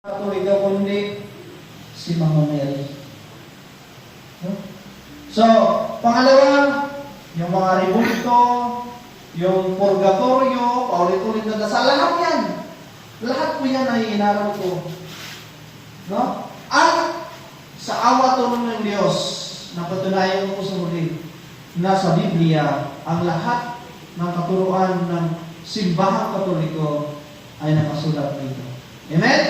Katoliko kundi si Mama Mary. No? So, pangalawa, yung mga rebulto, yung purgatorio, paulit-ulit na dasal, lahat yan. Lahat po yan ay inaral ko. No? At sa awa tulong ng Diyos, napatunayan ko sa muli na sa Biblia, ang lahat ng katuruan ng simbahang Katoliko ay nakasulat dito. Amen?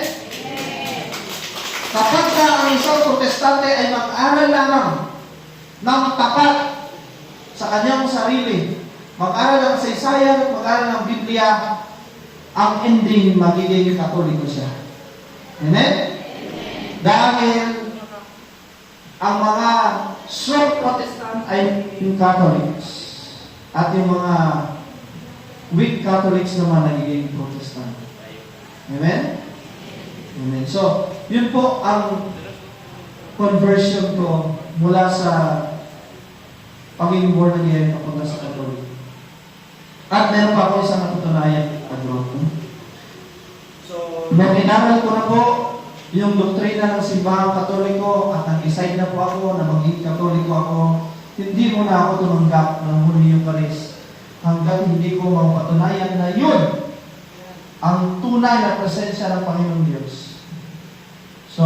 Kapag ang isang protestante ay mag-aral lamang ng tapat sa kanyang sarili, mag-aral lang sa Isaiah, mag-aral ng Biblia, ang ending magiging Katoliko siya. Amen? Dahil ang mga strong Protestant ay yung Catholics at yung mga weak Catholics naman nagiging Protestant. Amen? Amen. So, yun po ang conversion ko mula sa pagiging born again papunta sa Katolik. At meron pa ako isang natutunayan abroad. So, nung inaral ko na po yung doktrina ng simbahang Katoliko at nag-decide na po ako na maging Katoliko ako, hindi mo na ako tumanggap ng Holy Eucharist hanggang hindi ko mapatunayan na yun ang tunay na presensya ng Panginoong Diyos. So,